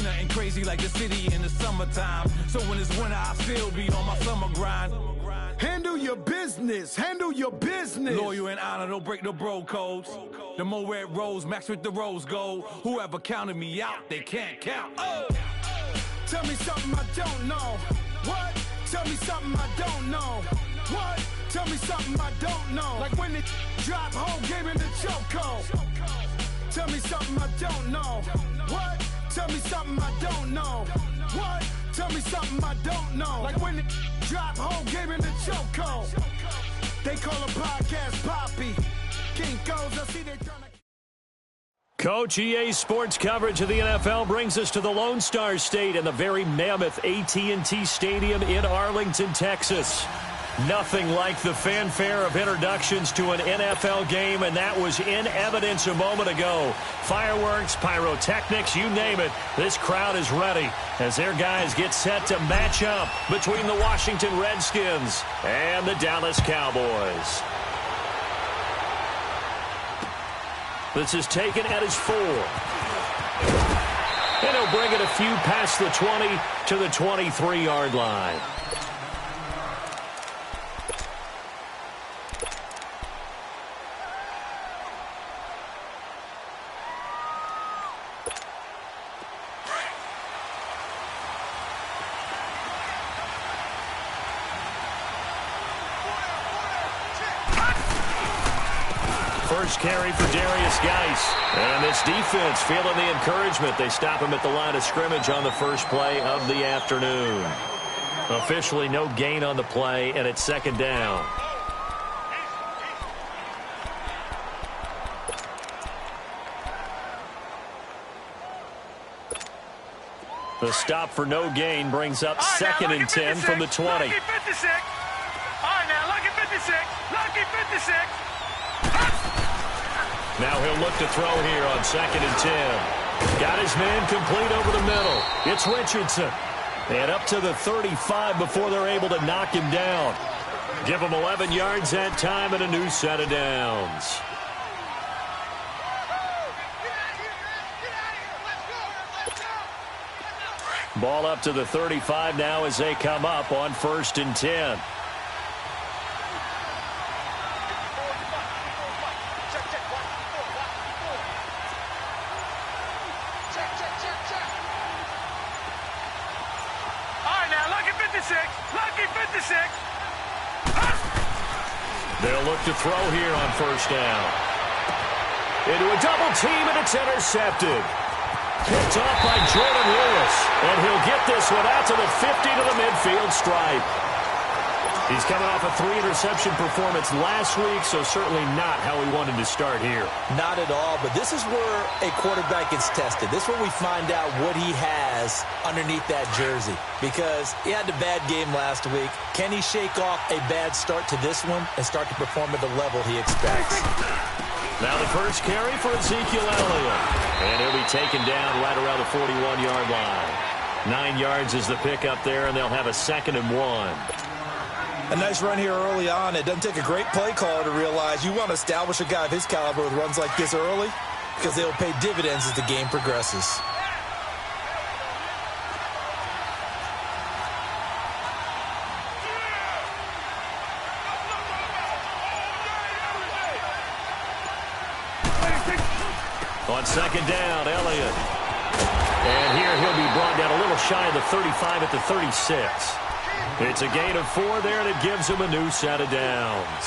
nothing crazy like the city in the summertime. So when it's winter, I still be on my summer grind. Handle your business. Handle your business. Loyal and honor, don't break the bro codes. The more red rose, max with the rose gold. Whoever counted me out, they can't count. Oh! Tell me something I don't know. What? Tell me something I don't know. What? Tell me something I don't know. Like when it drop, whole game in the chokehold. Tell me something I don't know. What? Tell me something I don't know. What? Tell me something I don't know. Like when it drop, whole game in the chokehold. They call a podcast Poppy. King goes, I see they trying to... Coach, EA Sports coverage of the NFL brings us to the Lone Star State and the very mammoth AT&T Stadium in Arlington, Texas. Nothing like the fanfare of introductions to an NFL game, and that was in evidence a moment ago. Fireworks, pyrotechnics, you name it. This crowd is ready as their guys get set to match up between the Washington Redskins and the Dallas Cowboys. This is taken at his 4. And he'll bring it a few past the 20 to the 23-yard line. First carry for Darius Geis. And this defense feeling the encouragement. They stop him at the line of scrimmage on the first play of the afternoon. Officially no gain on the play, and it's second down. The stop for no gain brings up second and 10 from the 20. Lucky 56. All right, now, lucky 56. Lucky 56. Now he'll look to throw here on second and 10. Got his man complete over the middle. It's Richardson. And up to the 35 before they're able to knock him down. Give him 11 yards that time and a new set of downs. Ball up to the 35 now as they come up on first and 10. They'll look to throw here on first down. Into a double team, and it's intercepted. Picked off by Jordan Lewis. And he'll get this one out to the 50 to the midfield stripe. He's coming off a 3-interception performance last week, so certainly not how he wanted to start here. Not at all, but this is where a quarterback gets tested. This is where we find out what he has underneath that jersey. Because he had a bad game last week. Can he shake off a bad start to this one and start to perform at the level he expects? Now the first carry for Ezekiel Elliott. And he'll be taken down right around the 41-yard line. 9 yards is the pickup there, and they'll have a second and 1. A nice run here early on. It doesn't take a great play caller to realize you want to establish a guy of his caliber with runs like this early because they'll pay dividends as the game progresses. On second down, Elliott. And here he'll be brought down a little shy of the 35 at the 36. It's a gain of 4 there, and it gives him a new set of downs.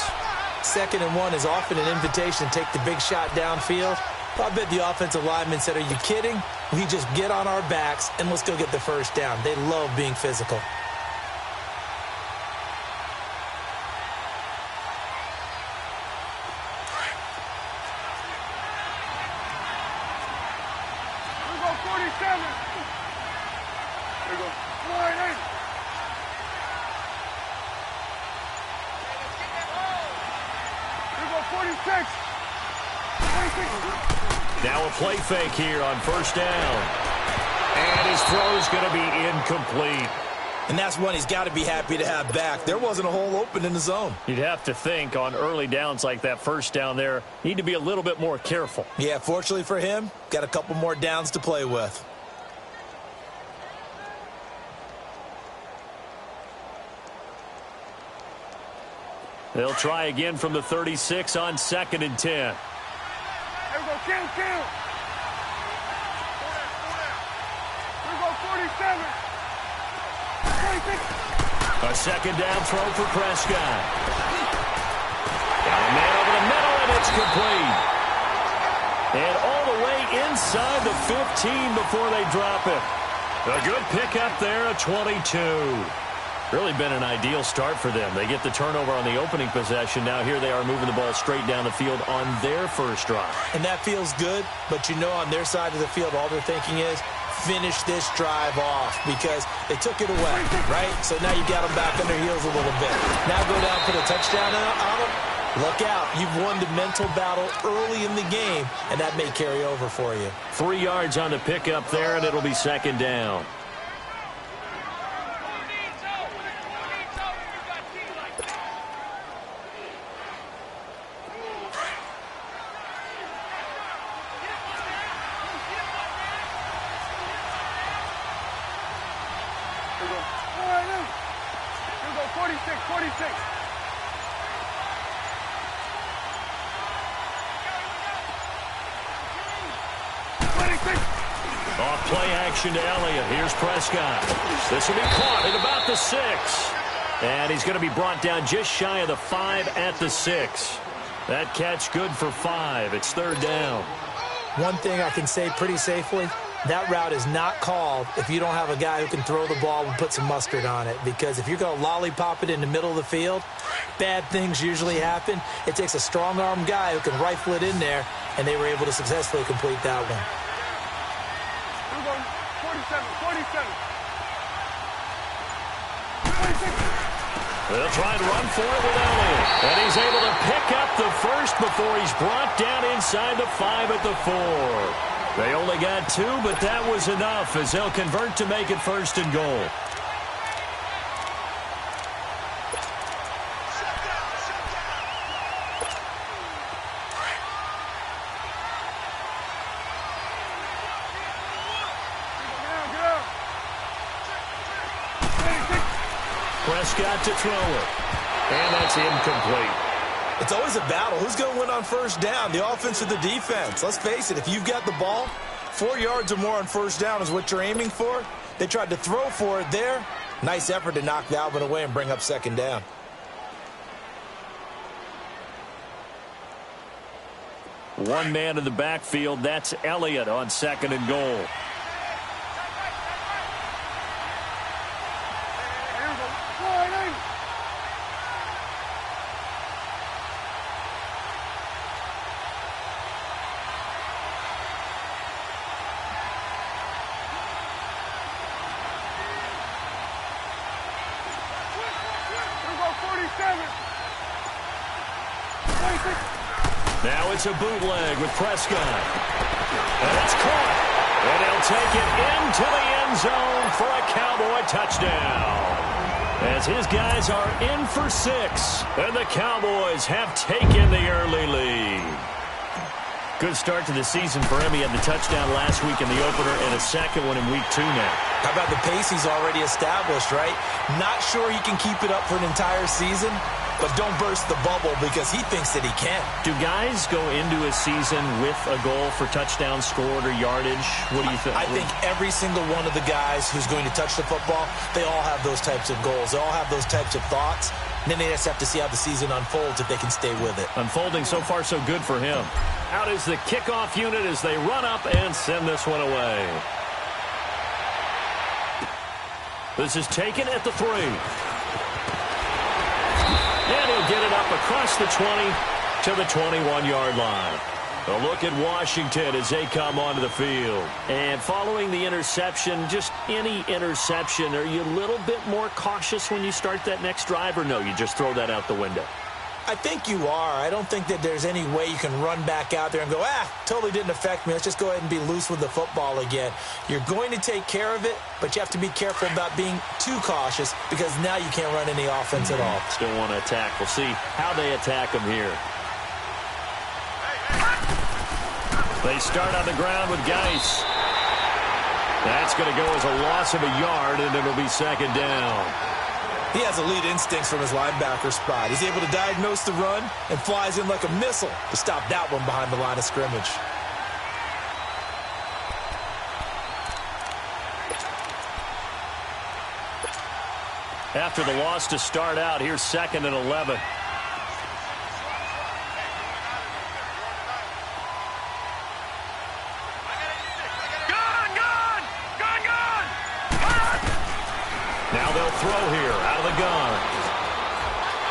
Second and 1 is often an invitation to take the big shot downfield. I bet the offensive lineman said, are you kidding? We just get on our backs, and let's go get the first down. They love being physical. Now a play fake here on first down. And his throw is going to be incomplete. And that's one he's got to be happy to have back. There wasn't a hole open in the zone. You'd have to think on early downs like that first down there, need to be a little bit more careful. Yeah, fortunately for him, got a couple more downs to play with. They'll try again from the 36 on 2nd and 10. There we go, kill. Here we go, 47. 26. A 2nd down throw for Prescott. Got a man over the middle, and it's complete. And all the way inside the 15 before they drop it. A good pickup there, a 22. Really been an ideal start for them. They get the turnover on the opening possession. Now here they are moving the ball straight down the field on their first drive. And that feels good, but you know on their side of the field, all they're thinking is finish this drive off because they took it away, right? So now you got them back on their heels a little bit. Now go down, put a touchdown on them. Look out. You've won the mental battle early in the game, and that may carry over for you. 3 yards on the pickup there, and it'll be 2nd down. Here we go, 46. Off play action to Elliott. Here's Prescott. This will be caught at about the 6. And he's going to be brought down just shy of the 5 at the 6. That catch good for 5. It's 3rd down. One thing I can say pretty safely, that route is not called if you don't have a guy who can throw the ball and put some mustard on it. Because if you're going to lollipop it in the middle of the field, bad things usually happen. It takes a strong-arm guy who can rifle it in there, and they were able to successfully complete that one. 47. They'll try and run for it with Elliott. And he's able to pick up the first before he's brought down inside the 5 at the 4. They only got 2, but that was enough as they'll convert to make it 1st and goal. Prescott to throw it. And that's incomplete. It's always a battle. Who's going to win on 1st down, the offense or the defense? Let's face it, if you've got the ball, 4 yards or more on 1st down is what you're aiming for. They tried to throw for it there. Nice effort to knock that one away and bring up 2nd down. One man in the backfield. That's Elliott on 2nd and goal. Now it's a bootleg with Prescott. And it's caught. And he'll take it into the end zone for a Cowboy touchdown. As his guys are in for 6. And the Cowboys have taken the early lead. Good start to the season for him. He had the touchdown last week in the opener and a second one in week 2 now. How about the pace he's already established, right? Not sure he can keep it up for an entire season, but don't burst the bubble because he thinks that he can. Do guys go into a season with a goal for touchdowns scored or yardage? What do you think? I think every single one of the guys who's going to touch the football, they all have those types of goals. They all have those types of thoughts. And then they just have to see how the season unfolds if they can stay with it. Unfolding so far so good for him. Out is the kickoff unit as they run up and send this one away. This is taken at the 3. And he'll get it up across the 20 to the 21-yard line. A look at Washington as they come onto the field. And following the interception, just any interception, are you a little bit more cautious when you start that next drive, or no, you just throw that out the window? I think you are. I don't think that there's any way you can run back out there and go, totally didn't affect me. Let's just go ahead and be loose with the football again. You're going to take care of it, but you have to be careful about being too cautious because now you can't run any offense at all. Still want to attack. We'll see how they attack them here. They start on the ground with Geis. That's going to go as a loss of a yard, and it'll be 2nd down. He has elite instincts from his linebacker spot. He's able to diagnose the run and flies in like a missile to stop that one behind the line of scrimmage. After the loss to start out, here's 2nd and 11. Now they'll throw here out of the gun.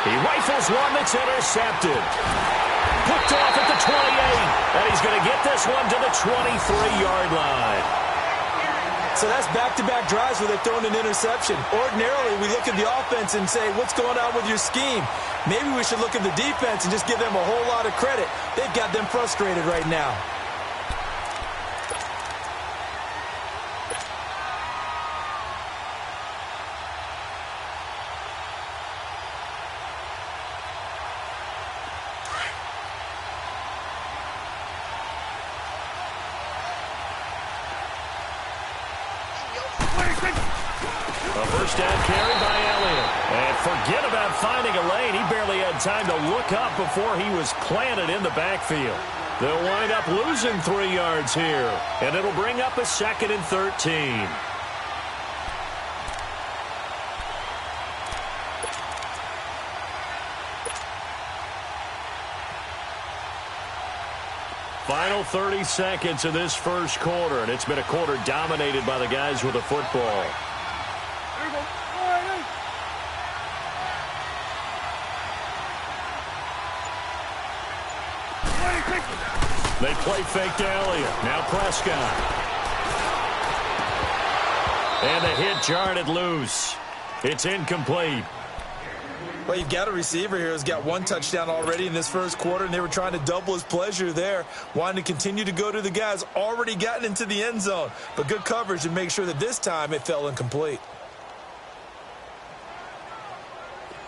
He rifles one that's intercepted. Picked off at the 28. And he's going to get this one to the 23-yard line. So that's back-to-back drives where they're throwing an interception. Ordinarily, we look at the offense and say, what's going on with your scheme? Maybe we should look at the defense and just give them a whole lot of credit. They've got them frustrated right now. A first down carry by Elliott. And forget about finding a lane. He barely had time to look up before he was planted in the backfield. They'll wind up losing 3 yards here. And it'll bring up a 2nd and 13. Final 30 seconds of this first quarter, and it's been a quarter dominated by the guys with the football. They play fake to Elliott. Now Prescott. And the hit jarred it loose. It's incomplete. Well, you've got a receiver here who's got 1 touchdown already in this first quarter, and they were trying to double his pleasure there, wanting to continue to go to the guys already gotten into the end zone. But good coverage to make sure that this time it fell incomplete.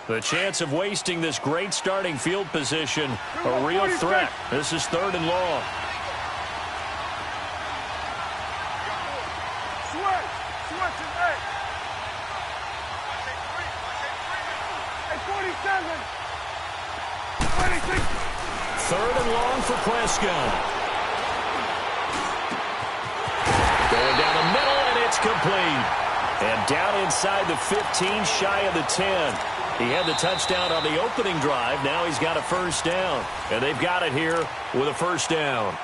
The chance of wasting this great starting field position, a real threat. This is 3rd and long. Third and long for Prescott. Going down the middle, and it's complete. And down inside the 15, shy of the 10. He had the touchdown on the opening drive. Now he's got a first down. And they've got it here with a first down.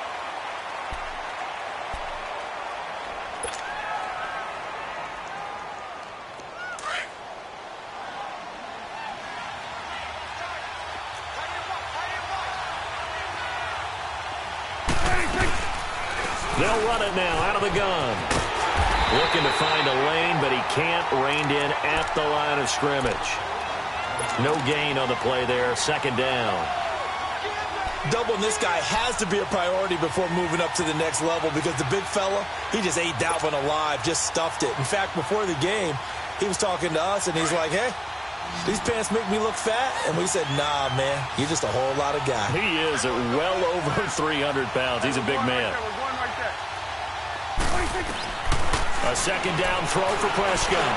They'll run it now out of the gun. Looking to find a lane, but he can't. Reined in at the line of scrimmage. No gain on the play there. 2nd down. Doubling this guy has to be a priority before moving up to the next level because the big fella, he just ate that one alive, just stuffed it. In fact, before the game, he was talking to us, and he's like, hey, these pants make me look fat? And we said, nah, man, you're just a whole lot of guy. He is at well over 300 pounds. He's a big man. A 2nd down throw for Prescott.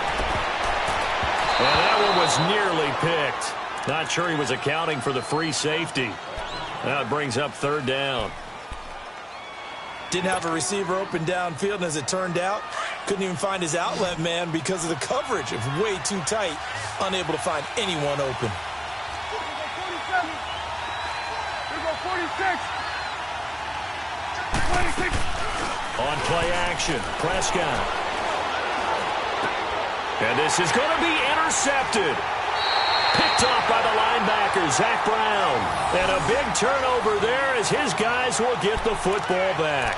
And that one was nearly picked. Not sure he was accounting for the free safety. Now it brings up 3rd down. Didn't have a receiver open downfield, and as it turned out, couldn't even find his outlet man because of the coverage. It was way too tight, unable to find anyone open. On play action, Prescott. And this is going to be intercepted. Picked off by the linebacker, Zach Brown. And a big turnover there as his guys will get the football back.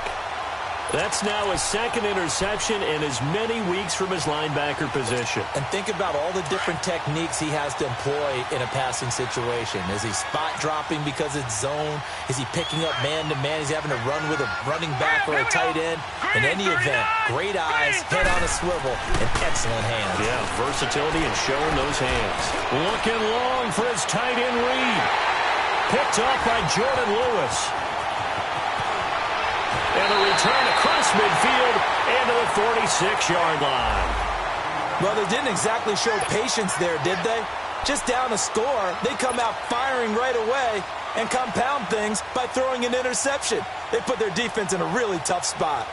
That's now his 2nd interception in as many weeks from his linebacker position. And think about all the different techniques he has to employ in a passing situation. Is he spot dropping because it's zone? Is he picking up man-to-man? Is he having to run with a running back or a tight end? In any event, great eyes, head on a swivel, and excellent hands. Yeah, versatility and showing those hands. Looking long for his tight end read. Picked off by Jordan Lewis. And a return across midfield and to the 46-yard line. Well, they didn't exactly show patience there, did they? Just down a score, they come out firing right away and compound things by throwing an interception. They put their defense in a really tough spot.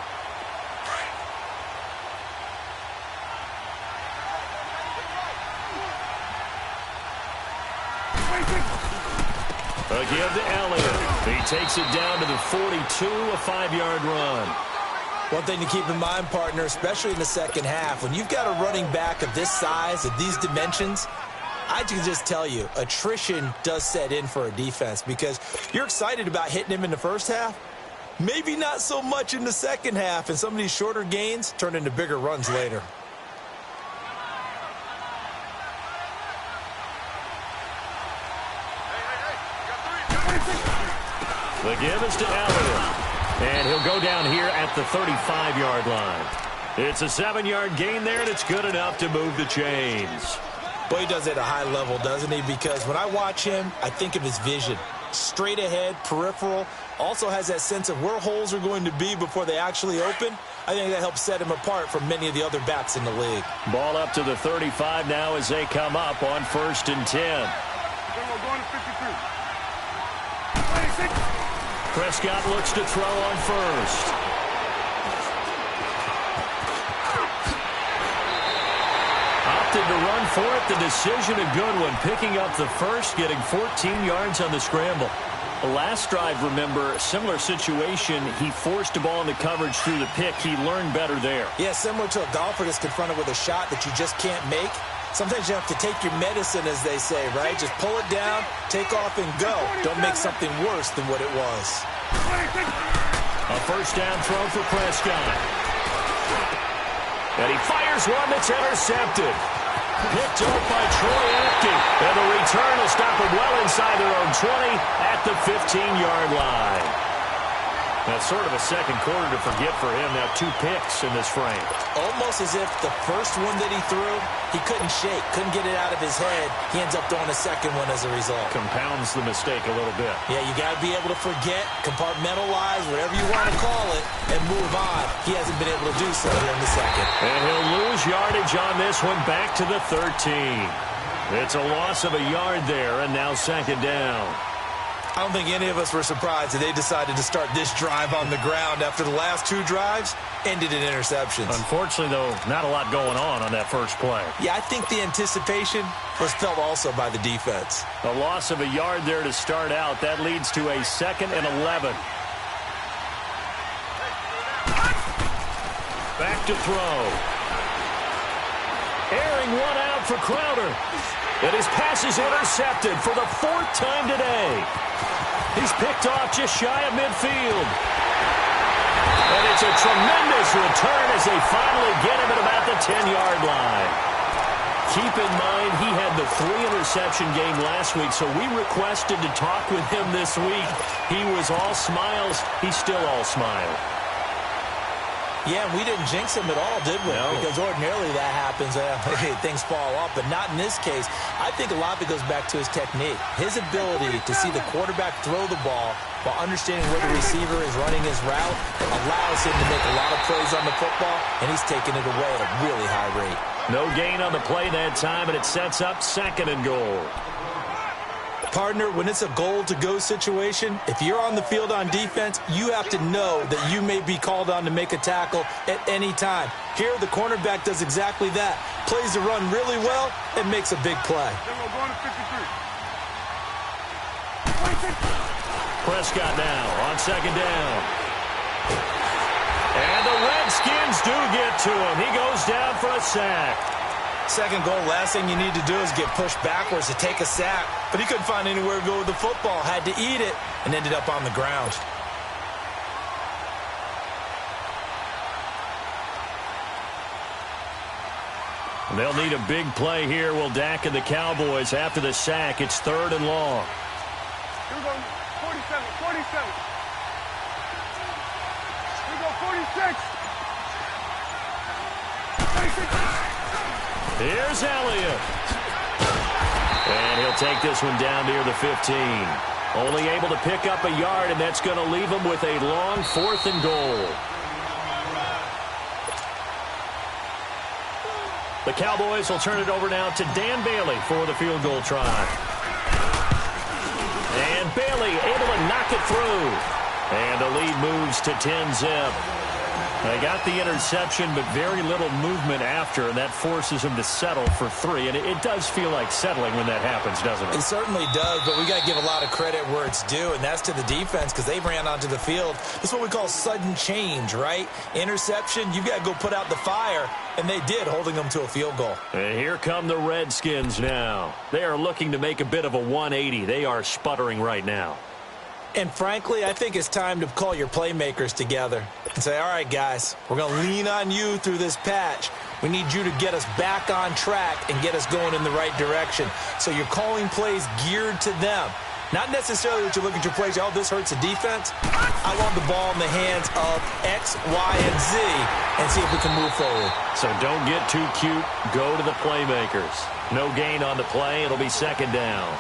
Again to Elliott. He takes it down to the 42, a 5-yard run. One thing to keep in mind, partner, especially in the second half, when you've got a running back of this size, of these dimensions, I can just tell you, attrition does set in for a defense because you're excited about hitting him in the first half. Maybe not so much in the second half, and some of these shorter gains turn into bigger runs later. The give is to Elliott. And he'll go down here at the 35-yard line. It's a 7-yard gain there, and it's good enough to move the chains. Well, he does it at a high level, doesn't he? Because when I watch him, I think of his vision. Straight ahead, peripheral. Also has that sense of where holes are going to be before they actually open. I think that helps set him apart from many of the other backs in the league. Ball up to the 35 now as they come up on 1st and 10. Going to 53. Prescott looks to throw on first. Opted to run for it. The decision a good one. Picking up the first, getting 14 yards on the scramble. The last drive, remember, similar situation. He forced the ball into coverage through the pick. He learned better there. Yeah, similar to a golfer that's confronted with a shot that you just can't make. Sometimes you have to take your medicine, as they say, right? Just pull it down, take off, and go. Don't make something worse than what it was. A first down throw for Prescott. And he fires one that's intercepted. Picked up by Troy Apke. And the return will stop him well inside their own 20 at the 15-yard line. That's sort of a second quarter to forget for him. Now 2 picks in this frame. Almost as if the first one that he threw, he couldn't shake, couldn't get it out of his head. He ends up throwing a second one as a result. Compounds the mistake a little bit. Yeah, you got to be able to forget, compartmentalize, whatever you want to call it, and move on. He hasn't been able to do so here in the second. And he'll lose yardage on this one back to the 13. It's a loss of a yard there, and now 2nd down. I don't think any of us were surprised that they decided to start this drive on the ground after the last 2 drives ended in interceptions. Unfortunately, though, not a lot going on that first play. Yeah, I think the anticipation was felt also by the defense. A loss of a yard there to start out. That leads to a 2nd and 11. Back to throw. Airing one out for Crowder. And his pass is intercepted for the 4th time today. He's picked off just shy of midfield. And it's a tremendous return as they finally get him at about the 10-yard line. Keep in mind, he had the 3-interception game last week, so we requested to talk with him this week. He was all smiles. He's still all smile. Yeah, we didn't jinx him at all, did we? No. Because ordinarily that happens. Things fall off, but not in this case. I think a lot of it goes back to his technique. His ability to see the quarterback throw the ball while understanding where the receiver is running his route allows him to make a lot of plays on the football, and he's taking it away at a really high rate. No gain on the play that time, and it sets up 2nd and goal. Partner, when it's a goal-to-go situation, if you're on the field on defense, you have to know that you may be called on to make a tackle at any time. Here, the cornerback does exactly that. Plays the run really well and makes a big play. Going to 53. Prescott now on 2nd down. And the Redskins do get to him. He goes down for a sack. Second goal, last thing you need to do is get pushed backwards to take a sack. But he couldn't find anywhere to go with the football. Had to eat it and ended up on the ground. They'll need a big play here. Will Dak and the Cowboys after the sack. It's 3rd and long. Here we go, 47, 47. Here we go, 46. 46. Here's Elliott. And he'll take this one down near the 15. Only able to pick up a yard, and that's going to leave him with a long 4th and goal. The Cowboys will turn it over now to Dan Bailey for the field goal try. And Bailey able to knock it through. And the lead moves to 10-zip. They got the interception, but very little movement after, and that forces them to settle for 3. And it does feel like settling when that happens, doesn't it? It certainly does, but we got to give a lot of credit where it's due, and that's to the defense because they ran onto the field. This is what we call sudden change, right? Interception, you've got to go put out the fire, and they did, holding them to a field goal. And here come the Redskins now. They are looking to make a bit of a 180. They are sputtering right now. And frankly, I think it's time to call your playmakers together and say, all right, guys, we're going to lean on you through this patch. We need you to get us back on track and get us going in the right direction. So you're calling plays geared to them. Not necessarily that you look at your plays, oh, this hurts the defense. I want the ball in the hands of X, Y, and Z and see if we can move forward. So don't get too cute. Go to the playmakers. No gain on the play. It'll be second down.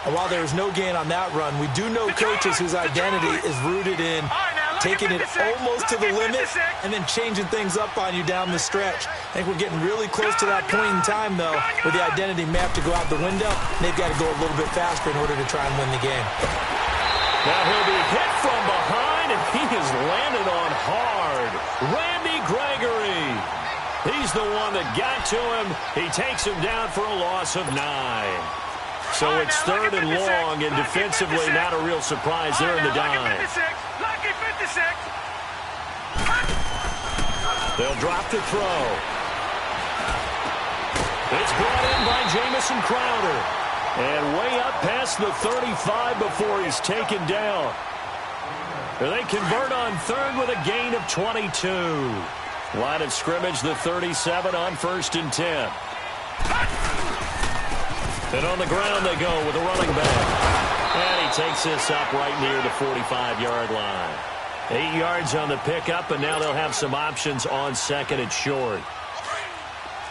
And while there is no gain on that run, we do know coaches whose identity is rooted in taking it almost to the limit and then changing things up on you down the stretch. I think we're getting really close to that point in time, though, where the identity map to go out the window, and they've got to go a little bit faster in order to try and win the game. Now he'll be hit from behind, and he is landed on hard. Randy Gregory. He's the one that got to him. He takes him down for a loss of 9. So it's third and long, and defensively not a real surprise there in the dime. They'll drop to throw. It's brought in by Jamison Crowder. And way up past the 35 before he's taken down. They convert on third with a gain of 22. Line of scrimmage, the 37 on 1st and 10. And on the ground they go with a running back. And he takes this up right near the 45-yard line. 8 yards on the pickup, and now they'll have some options on second and short.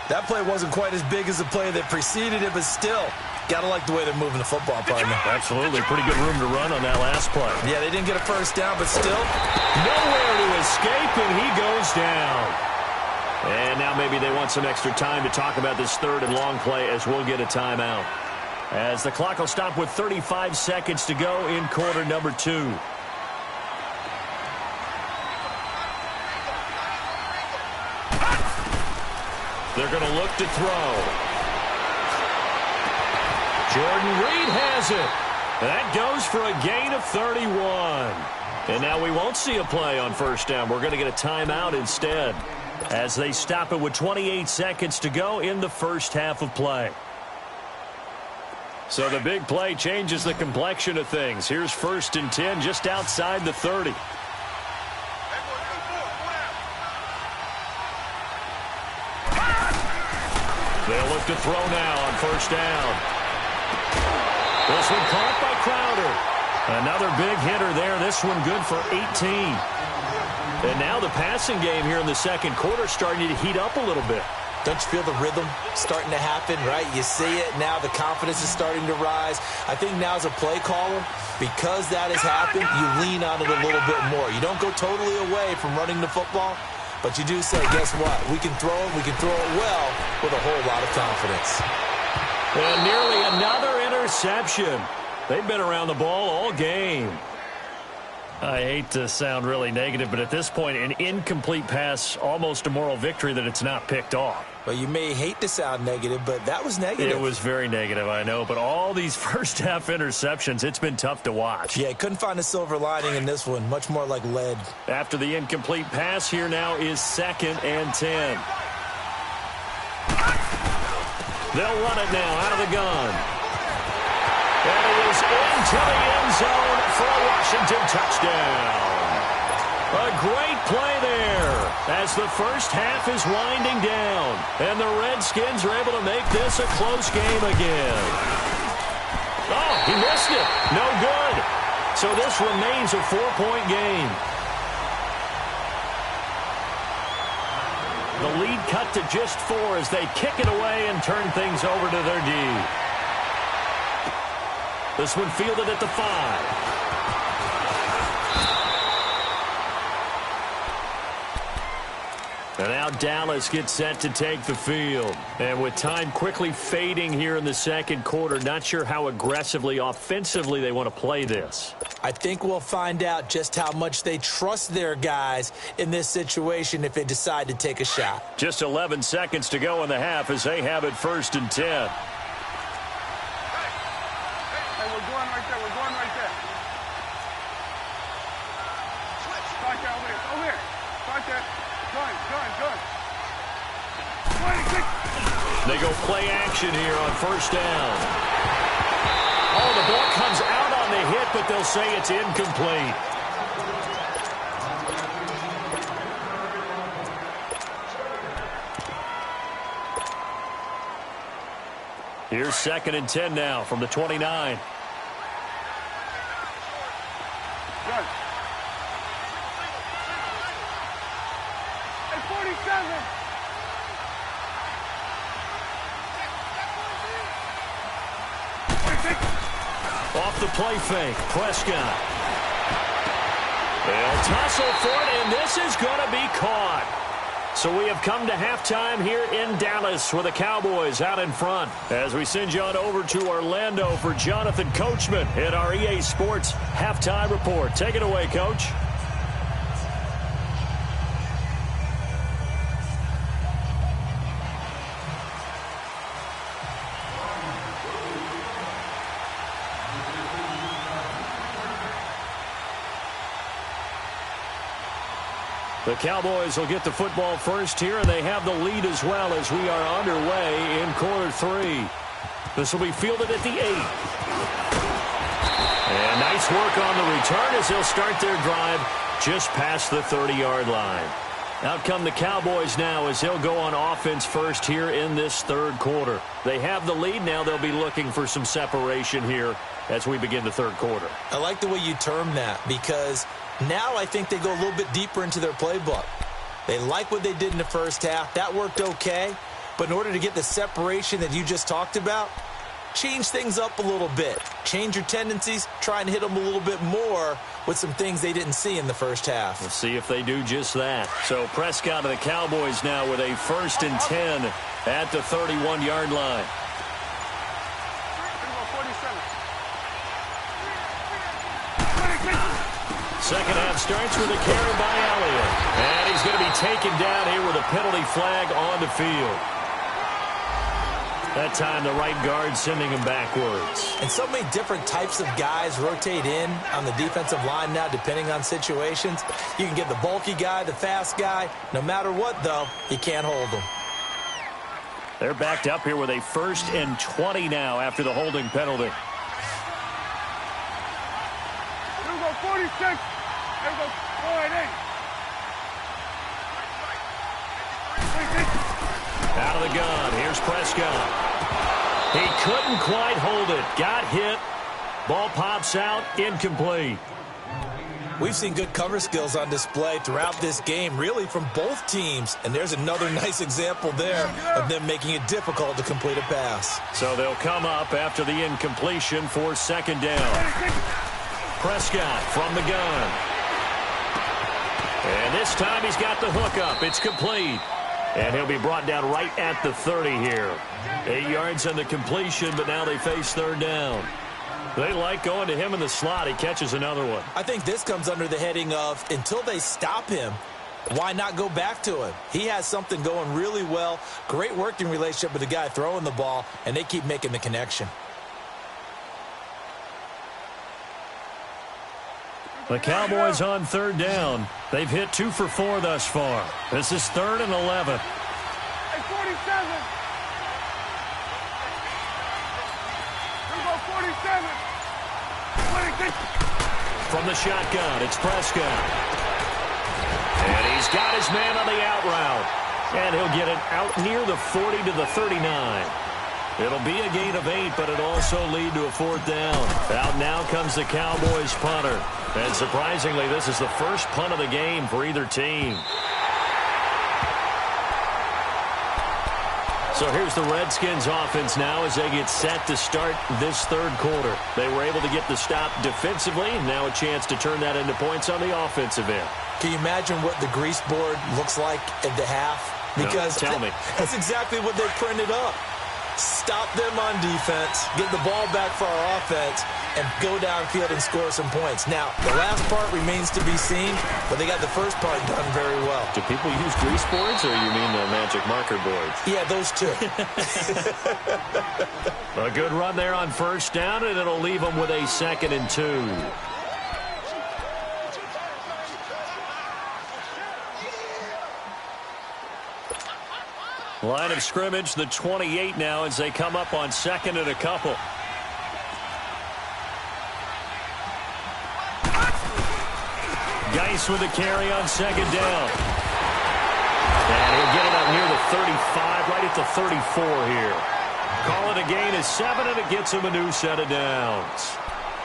That play wasn't quite as big as the play that preceded it, but still, got to like the way they're moving the football, partner. Absolutely. Pretty good room to run on that last play. Yeah, they didn't get a first down, but still. Nowhere to escape, and he goes down. And now maybe they want some extra time to talk about this third and long play as we'll get a timeout. As the clock will stop with 35 seconds to go in quarter number 2. They're going to look to throw. Jordan Reed has it. That goes for a gain of 31. And now we won't see a play on first down. We're going to get a timeout instead, as they stop it with 28 seconds to go in the first half of play. So the big play changes the complexion of things. Here's 1st and 10 just outside the 30. They'll look to throw now on first down. This one caught by Crowder. Another big hitter there. This one good for 18. And now the passing game here in the second quarter starting to heat up a little bit. Don't you feel the rhythm starting to happen, right? You see it now. The confidence is starting to rise. I think now as a play caller, because that has happened, you lean on it a little bit more. You don't go totally away from running the football, but you do say, guess what? We can throw it. We can throw it well with a whole lot of confidence. And nearly another interception. They've been around the ball all game. I hate to sound really negative, but at this point, an incomplete pass, almost a moral victory that it's not picked off. Well, you may hate to sound negative, but that was negative. It was very negative, I know. But all these first-half interceptions, it's been tough to watch. Yeah, couldn't find a silver lining in this one. Much more like lead. After the incomplete pass, here now is 2nd and 10. They'll run it now out of the gun. And it is into the end zone for a Washington touchdown. A great play there as the first half is winding down. And the Redskins are able to make this a close game again. Oh, he missed it. No good. So this remains a 4-point game. The lead cut to just 4 as they kick it away and turn things over to their D. This one fielded at the 5. And now Dallas gets set to take the field. And with time quickly fading here in the second quarter, not sure how aggressively, offensively they want to play this. I think we'll find out just how much they trust their guys in this situation if they decide to take a shot. Just 11 seconds to go in the half as they have it 1st and 10. Hey, we're going right there. We're going right there. Start there over here. Over here. Start there. Good. They go play action here on 1st down. Oh, the ball comes out on the hit, but they'll say it's incomplete. Here's 2nd and 10 now from the 29. Good. Hey, 47. Off the play fake, Prescott. They'll tussle for it, and this is going to be caught. So we have come to halftime here in Dallas with the Cowboys out in front. As we send you on over to Orlando for Jonathan Coachman in our EA Sports Halftime Report. Take it away, Coach. The Cowboys will get the football first here, and they have the lead as well as we are underway in quarter 3. This will be fielded at the 8. And nice work on the return as they'll start their drive just past the 30-yard line. Out come the Cowboys now as they'll go on offense first here in this 3rd quarter. They have the lead now. They'll be looking for some separation here as we begin the 3rd quarter. I like the way you term that because now I think they go a little bit deeper into their playbook. They like what they did in the first half. That worked okay. But in order to get the separation that you just talked about, change things up a little bit. Change your tendencies. Try and hit them a little bit more with some things they didn't see in the first half. We'll see if they do just that. So Prescott of the Cowboys now with a 1st and 10 at the 31-yard line. Second half starts with a carry by Elliott. And he's going to be taken down here with a penalty flag on the field. That time the right guard sending him backwards. And so many different types of guys rotate in on the defensive line now depending on situations. You can get the bulky guy, the fast guy. No matter what, though, you can't hold them. They're backed up here with a 1st and 20 now after the holding penalty. Here we go, 46. Here we go, 48. Out of the gun. Here's Prescott. He couldn't quite hold it. Got hit. Ball pops out. Incomplete. We've seen good cover skills on display throughout this game, really from both teams. And there's another nice example there of them making it difficult to complete a pass. So they'll come up after the incompletion for 2nd down. Prescott from the gun. And this time he's got the hook up. It's complete. And he'll be brought down right at the 30 here. 8 yards on the completion, but now they face 3rd down. They like going to him in the slot. He catches another one. I think this comes under the heading of until they stop him, why not go back to him? He has something going really well. Great working relationship with the guy throwing the ball, and they keep making the connection. The Cowboys on 3rd down. They've hit 2 for 4 thus far. This is 3rd and 11. Hey, 47. Here we go, 47. 26. From the shotgun, it's Prescott. And he's got his man on the out route. And he'll get it out near the 40 to the 39. It'll be a gain of 8, but it'll also lead to a 4th down. Out now comes the Cowboys punter. And surprisingly, this is the first punt of the game for either team. So here's the Redskins offense now as they get set to start this 3rd quarter. They were able to get the stop defensively, and now a chance to turn that into points on the offensive end. Can you imagine what the grease board looks like at the half? Because no, tell me. That's exactly what they printed up. Stop them on defense, get the ball back for our offense, and go downfield and score some points. Now, the last part remains to be seen, but they got the first part done very well. Do people use grease boards, or you mean the magic marker boards? Yeah, those two. A good run there on first down, and it'll leave them with a 2nd and 2. Line of scrimmage, the 28 now as they come up on 2nd and a couple. Geis with the carry on 2nd down. And he'll get it up near the 35, right at the 34 here. Call it a gain of 7, and it gets him a new set of downs.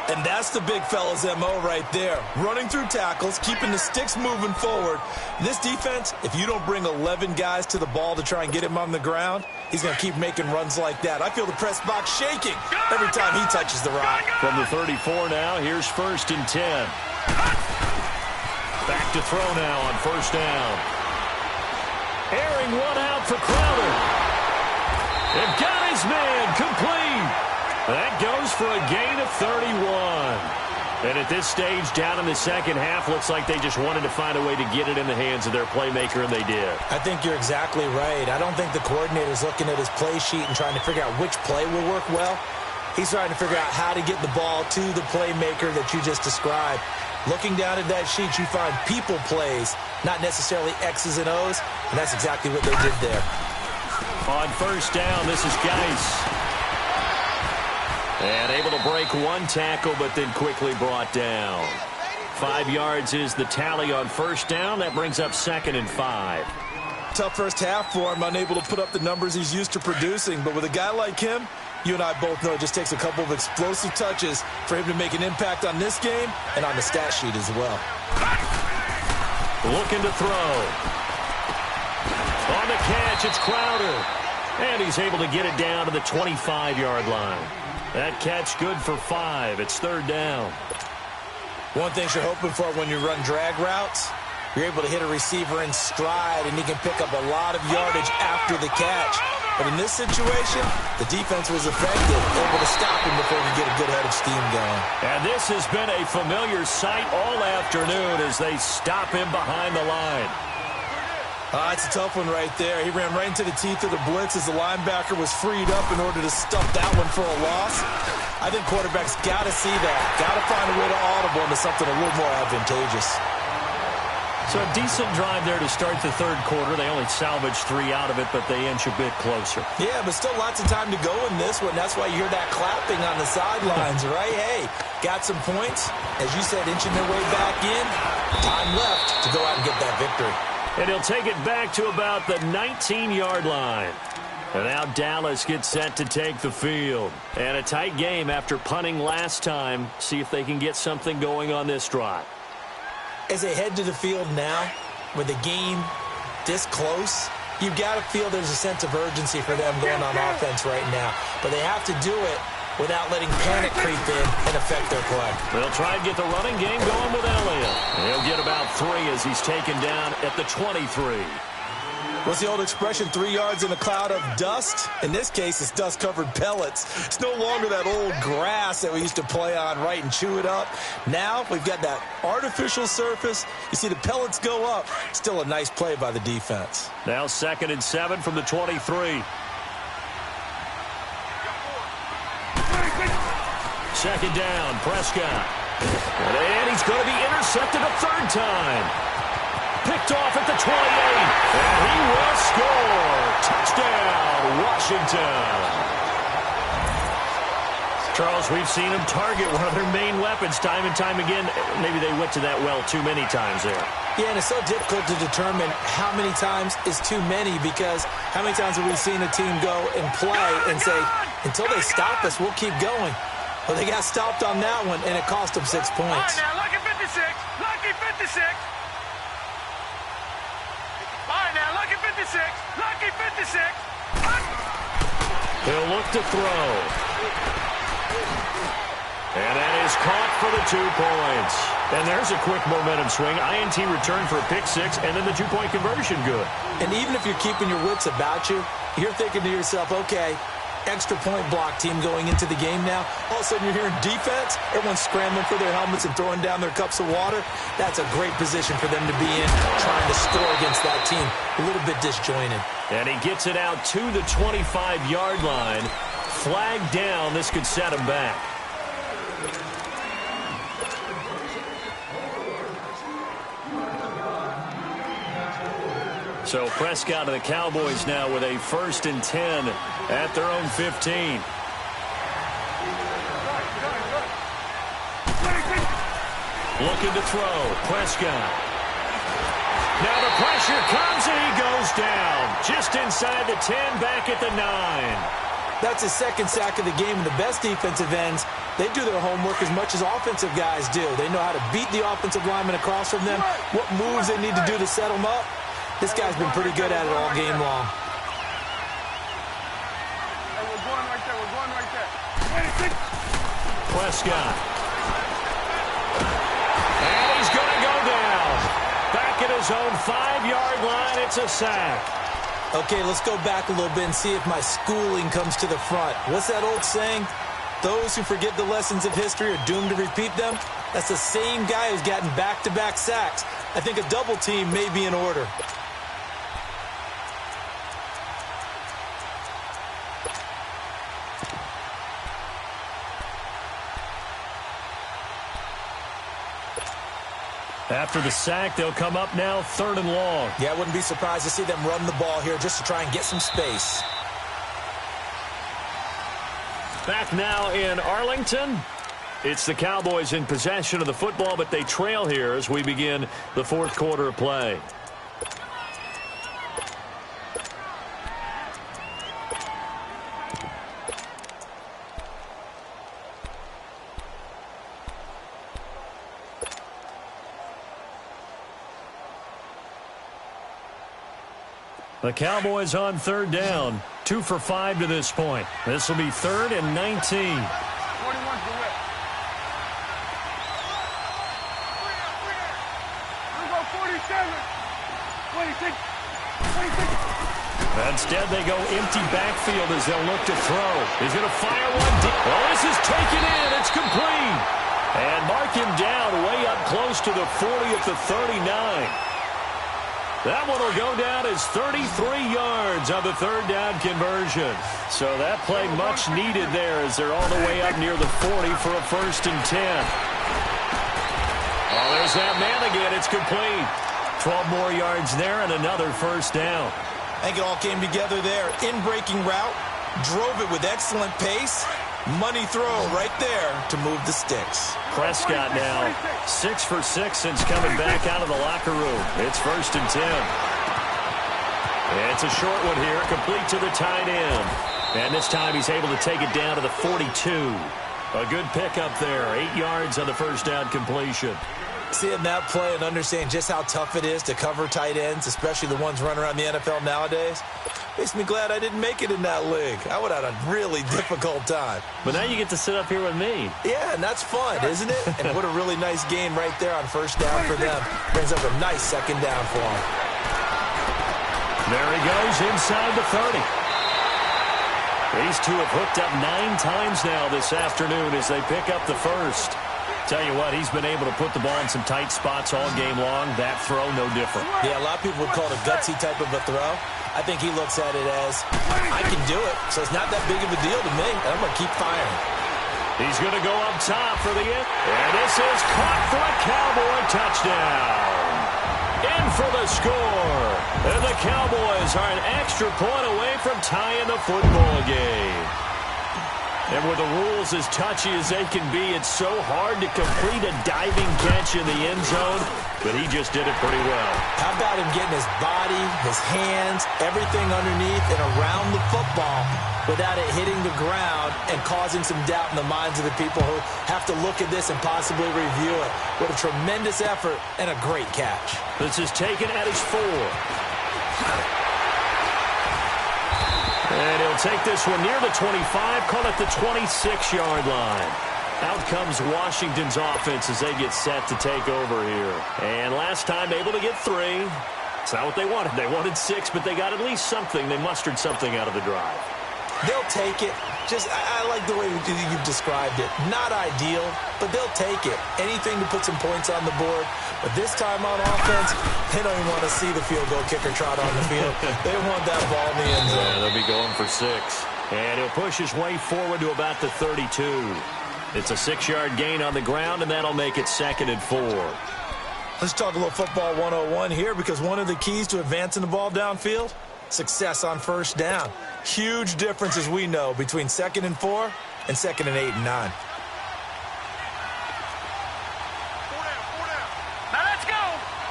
And that's the big fella's MO right there. Running through tackles, keeping the sticks moving forward. This defense, if you don't bring 11 guys to the ball to try and get him on the ground, he's going to keep making runs like that. I feel the press box shaking every time he touches the rock. From the 34 now, here's 1st and 10. Back to throw now on 1st down. Airing one out for Crowder. They've got his man complete. That goes for a gain of 31. And at this stage, down in the second half, looks like they just wanted to find a way to get it in the hands of their playmaker, and they did. I think you're exactly right. I don't think the coordinator's looking at his play sheet and trying to figure out which play will work well. He's trying to figure out how to get the ball to the playmaker that you just described. Looking down at that sheet, you find people plays, not necessarily X's and O's, and that's exactly what they did there. On 1st down, this is Geis. And able to break one tackle, but then quickly brought down. 5 yards is the tally on 1st down. That brings up 2nd and 5. Tough first half for him, unable to put up the numbers he's used to producing. But with a guy like him, you and I both know it just takes a couple of explosive touches for him to make an impact on this game and on the stat sheet as well. Looking to throw. On the catch, it's Crowder. And he's able to get it down to the 25-yard line. That catch good for 5. It's 3rd down. One thing you're hoping for when you run drag routes, you're able to hit a receiver in stride, and he can pick up a lot of yardage after the catch. But in this situation, the defense was effective, able to stop him before he get a good head of steam going. And this has been a familiar sight all afternoon as they stop him behind the line. It's a tough one right there. He ran right into the teeth of the blitz as the linebacker was freed up in order to stuff that one for a loss. I think quarterbacks got to see that. Got to find a way to audible into something a little more advantageous. So a decent drive there to start the 3rd quarter. They only salvaged 3 out of it, but they inch a bit closer. Yeah, but still lots of time to go in this one. That's why you hear that clapping on the sidelines, right? Hey, got some points. As you said, inching their way back in. Time left to go out and get that victory. And he'll take it back to about the 19-yard line. And now Dallas gets set to take the field. And a tight game after punting last time. See if they can get something going on this drive. As they head to the field now, with the game this close, you've got to feel there's a sense of urgency for them going on offense right now. But they have to do it without letting panic creep in and affect their play. They'll try and get the running game going with Elliott. He'll get about 3 as he's taken down at the 23. What's the old expression, 3 yards in a cloud of dust? In this case, it's dust-covered pellets. It's no longer that old grass that we used to play on, right, and chew it up. Now we've got that artificial surface. You see the pellets go up. Still a nice play by the defense. Now 2nd and 7 from the 23. 2nd down, Prescott. And he's going to be intercepted a 3rd time. Picked off at the 28. And he will score. Touchdown, Washington. Charles, we've seen him target one of their main weapons time and time again. Maybe they went to that well too many times there. Yeah, and it's so difficult to determine how many times is too many, because how many times have we seen a team go and play and say, until they stop us, we'll keep going. Well, they got stopped on that one, and it cost them 6 points. All right, now, lucky 56. Lucky 56. All right, now, lucky 56. Lucky 56. He'll look to throw. And that is caught for the 2 points. And there's a quick momentum swing. INT return for a pick six, and then the two-point conversion good. And even if you're keeping your wits about you, you're thinking to yourself, okay, extra point block team going into the game now. All of a sudden you're hearing defense. Everyone's scrambling for their helmets and throwing down their cups of water. That's a great position for them to be in, trying to score against that team. A little bit disjointed. And he gets it out to the 25-yard line. Flag down. This could set him back. So Prescott and the Cowboys now with a 1st and 10 at their own 15. Looking to throw. Prescott. Now the pressure comes and he goes down. Just inside the 10, back at the 9. That's his second sack of the game, and the best defensive ends, they do their homework as much as offensive guys do. They know how to beat the offensive lineman across from them, what moves they need to do to set them up. This guy's been pretty good at it all game long. Hey, we're going right there. We're going right there. Prescott. And he's going to go down. Back at his own 5-yard line, it's a sack. Okay, let's go back a little bit and see if my schooling comes to the front. What's that old saying? Those who forget the lessons of history are doomed to repeat them. That's the same guy who's gotten back-to-back sacks. I think a double team may be in order. After the sack, they'll come up now 3rd and long. Yeah, I wouldn't be surprised to see them run the ball here just to try and get some space. Back now in Arlington. It's the Cowboys in possession of the football, but they trail here as we begin the 4th quarter of play. The Cowboys on 3rd down. 2 for 5 to this point. This will be 3rd and 19. 41's the whip. 47. 26. 26. Instead, they go empty backfield as they'll look to throw. He's going to fire one deep. Oh, this is taken in. It's complete. And mark him down way up close to the 40 at the 39. That one will go down as 33 yards on the 3rd down conversion. So that play much needed there as they're all the way up near the 40 for a 1st and 10. Oh, there's that man again. It's complete. 12 more yards there and another 1st down. I think it all came together there. In-breaking route, drove it with excellent pace. Money throw right there to move the sticks. Prescott now 6 for 6 since coming back out of the locker room. It's 1st and 10. It's a short one here, complete to the tight end. And this time he's able to take it down to the 42. A good pickup there, 8 yards on the 1st down completion. Seeing that play and understanding just how tough it is to cover tight ends, especially the ones running around the NFL nowadays, makes me glad I didn't make it in that league. I would have had a really difficult time. But now you get to sit up here with me. Yeah, and that's fun, isn't it? And what a really nice game right there on 1st down for them. Brings up a nice 2nd down for them. There he goes inside the 30. These two have hooked up 9 times now this afternoon as they pick up the 1st. Tell you what, he's been able to put the ball in some tight spots all game long. That throw, no different. Yeah, a lot of people would call it a gutsy type of a throw. I think he looks at it as, I can do it, so it's not that big of a deal to me, and I'm going to keep firing. He's going to go up top for the in. And this is caught for a Cowboy touchdown. In for the score. And the Cowboys are an extra point away from tying the football game. And with the rules as touchy as they can be, it's so hard to complete a diving catch in the end zone, but he just did it pretty well. How about him getting his body, his hands, everything underneath and around the football without it hitting the ground and causing some doubt in the minds of the people who have to look at this and possibly review it. What a tremendous effort and a great catch. This is taken at his 4. And he'll take this one near the 25, call it the 26-yard line. Out comes Washington's offense as they get set to take over here. And last time able to get 3. It's not what they wanted. They wanted 6, but they got at least something. They mustered something out of the drive. They'll take it. I like the way you've described it. Not ideal, but they'll take it. Anything to put some points on the board. But this time on offense, they don't even want to see the field goal kicker trot on the field. They want that ball in the end zone. Yeah, they'll be going for 6. And he'll push his way forward to about the 32. It's a 6-yard gain on the ground, and that'll make it 2nd and 4. Let's talk a little football 101 here, because one of the keys to advancing the ball downfield, success on first down. Huge difference, as we know, between 2nd and 4 and 2nd and 8 and 9. Now let's go.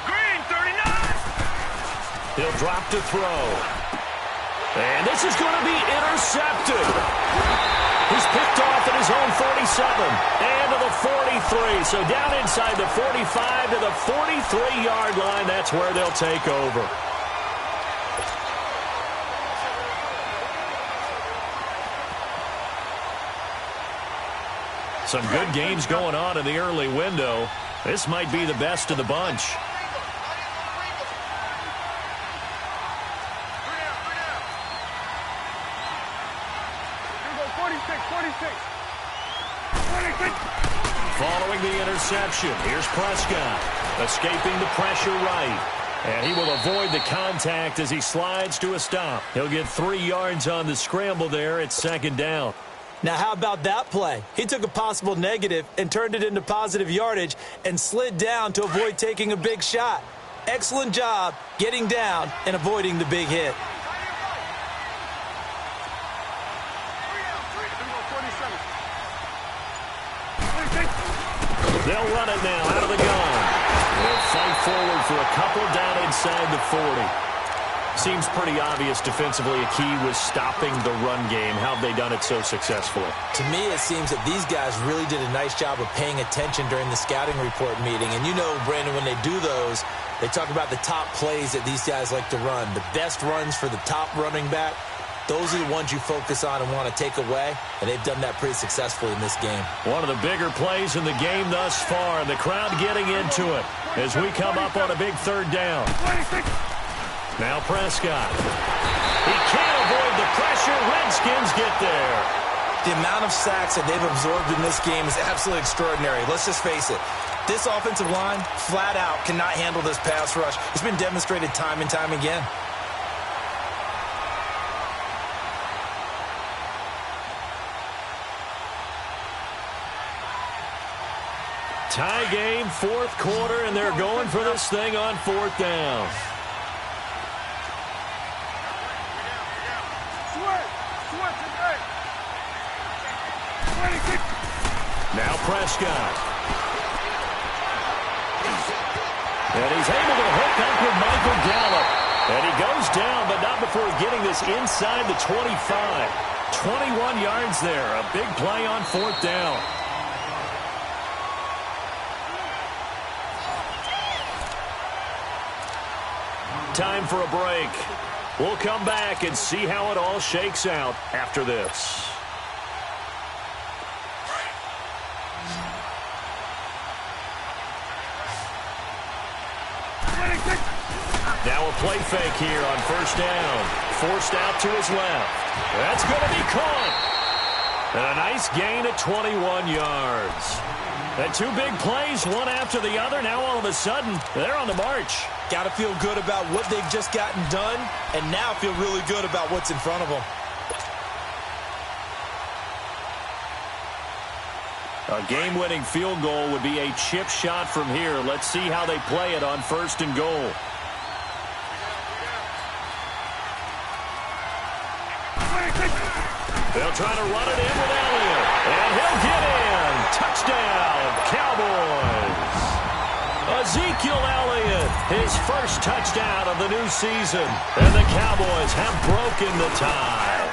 Green, 39. He'll drop to throw. And this is going to be intercepted. He's picked off at his own 47 and to the 43. So down inside the 45 to the 43-yard line. That's where they'll take over. Some good games going on in the early window. This might be the best of the bunch. Following the interception, here's Prescott, escaping the pressure right. And he will avoid the contact as he slides to a stop. He'll get 3 yards on the scramble there at 2nd down. Now, how about that play? He took a possible negative and turned it into positive yardage and slid down to avoid taking a big shot. Excellent job getting down and avoiding the big hit. They'll run it now out of the gun. They'll fight forward for a couple down inside the 40. Seems pretty obvious defensively a key was stopping the run game. How have they done it so successfully? To me, it seems that these guys really did a nice job of paying attention during the scouting report meeting. And you know, Brandon, when they do those, they talk about the top plays that these guys like to run. The best runs for the top running back, those are the ones you focus on and want to take away. And they've done that pretty successfully in this game. One of the bigger plays in the game thus far. The crowd getting into it as we come up on a big 3rd down. Now Prescott. He can't avoid the pressure. Redskins get there. The amount of sacks that they've absorbed in this game is absolutely extraordinary. Let's just face it. This offensive line, flat out, cannot handle this pass rush. It's been demonstrated time and time again. Tie game, 4th quarter, and they're going for this thing on 4th down. Now Prescott. And he's able to hook up with Michael Gallup. And he goes down, but not before getting this inside the 25. 21 yards there. A big play on 4th down. Time for a break. We'll come back and see how it all shakes out after this. Now a play fake here on 1st down. Forced out to his left. That's going to be caught. And a nice gain at 21 yards. And 2 big plays, one after the other. Now all of a sudden, they're on the march. Got to feel good about what they've just gotten done, and now feel really good about what's in front of them. A game-winning field goal would be a chip shot from here. Let's see how they play it on 1st and goal. They'll try to run it in with Elliott, and he'll get in. Touchdown, Cowboys. Ezekiel Elliott, his first touchdown of the new season, and the Cowboys have broken the tie.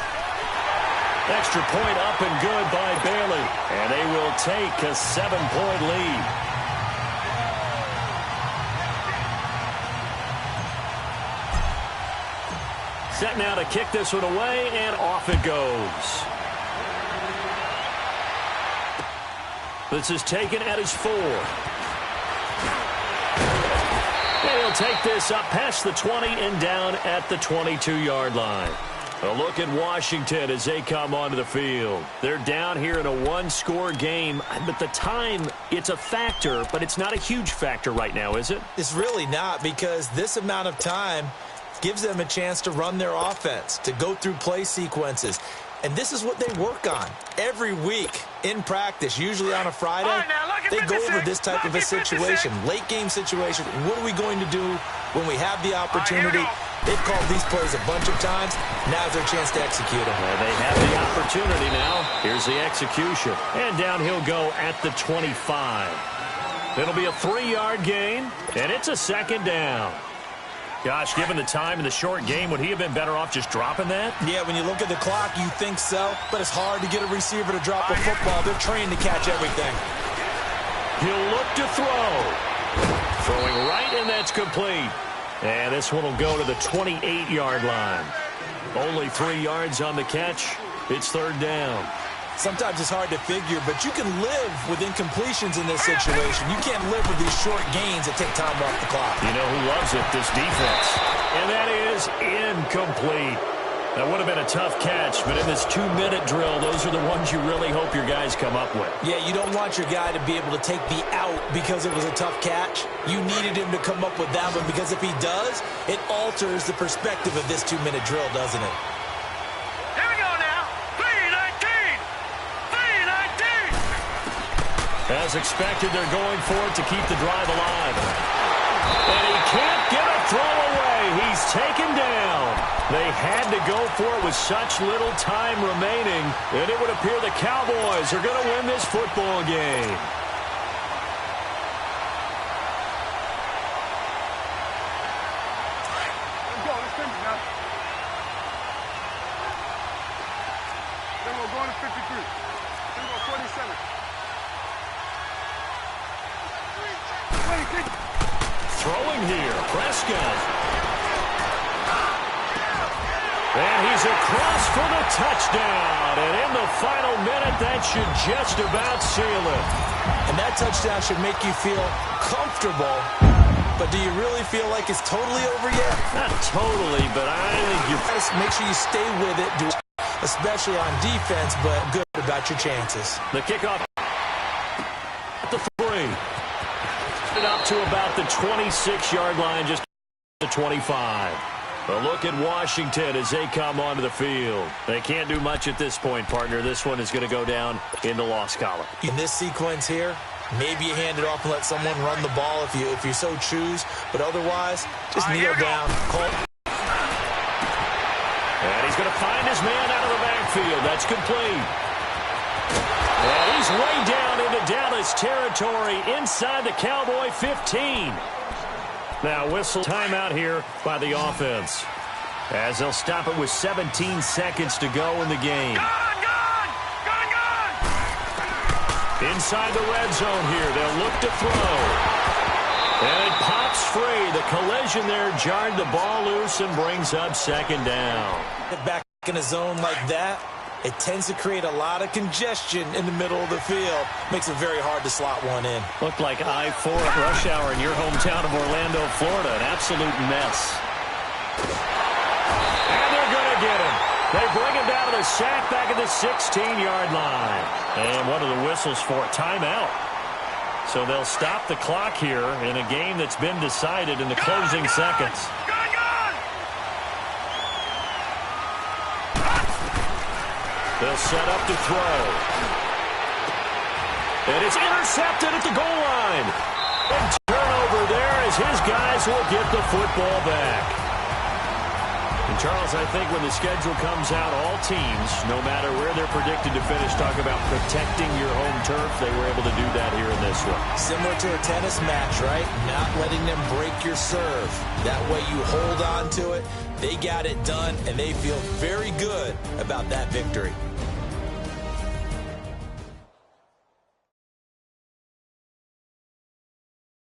Extra point up and good by Bailey, and they will take a 7-point lead. Set now to kick this one away, and off it goes. This is taken at his 4. And he'll take this up past the 20 and down at the 22-yard line. A look at Washington as they come onto the field. They're down here in a one-score game, but the time, it's a factor, but it's not a huge factor right now, is it? It's really not, because this amount of time gives them a chance to run their offense, to go through play sequences. And this is what they work on every week in practice, usually on a Friday. Right, now, they go over this type of a situation, late-game situation. What are we going to do when we have the opportunity? They've called these plays a bunch of times. Now's their chance to execute them. Well, they have the opportunity now. Here's the execution. And down he'll go at the 25. It'll be a 3-yard gain, and it's a 2nd down. Gosh, given the time in the short game, would he have been better off just dropping that? Yeah, when you look at the clock, you think so. But it's hard to get a receiver to drop a football. They're trained to catch everything. He'll look to throw. Throwing right, and that's complete. And this one will go to the 28-yard line. Only 3 yards on the catch. It's 3rd down. Sometimes it's hard to figure, but you can live with incompletions in this situation. You can't live with these short gains that take time off the clock. You know who loves it? This defense. And that is incomplete. That would have been a tough catch, but in this 2-minute drill, those are the ones you really hope your guys come up with. Yeah, you don't want your guy to be able to take the out because it was a tough catch. You needed him to come up with that one, because if he does, it alters the perspective of this 2-minute drill, doesn't it? Here we go now. 3-19. 3-19. As expected, they're going for it to keep the drive alive. And he can't get a throw away. He's taken down. They had to go for it with such little time remaining, and it would appear the Cowboys are going to win this football game. Let's go. Let's finish now. Then we're going to 53. Then we're going 47. Throwing here, Prescott. And he's across for the touchdown. And in the final minute, that should just about seal it. And that touchdown should make you feel comfortable. But do you really feel like it's totally over yet? Not totally, but I think you Just make sure you stay with it, especially on defense, but good about your chances. The kickoff at the 3. It up to about the 26-yard line, just the 25. A look at Washington as they come onto the field. They can't do much at this point, partner. This one is going to go down in the loss column. In this sequence here, maybe you hand it off and let someone run the ball if you so choose. But otherwise, just kneel down. Call. And he's going to find his man out of the backfield. That's complete. And he's way down into Dallas territory inside the Cowboy 15. Now whistle timeout here by the offense, as they'll stop it with 17 seconds to go in the game. Gone! Inside the red zone here, they'll look to throw. And it pops free. The collision there jarred the ball loose and brings up 2nd down. Back in a zone like that, it tends to create a lot of congestion in the middle of the field. Makes it very hard to slot one in. Looked like I-4 at rush hour in your hometown of Orlando, Florida. An absolute mess. And they're going to get him. They bring him down to the sack back at the 16-yard line. And what are the whistles for? Timeout. So they'll stop the clock here in a game that's been decided in the closing seconds. They'll set up to throw. And it's intercepted at the goal line. And turnover there as his guys will get the football back. And Charles, I think when the schedule comes out, all teams, no matter where they're predicted to finish, talk about protecting your home turf. They were able to do that here in this one. Similar to a tennis match, right? Not letting them break your serve. That way you hold on to it. They got it done, and they feel very good about that victory.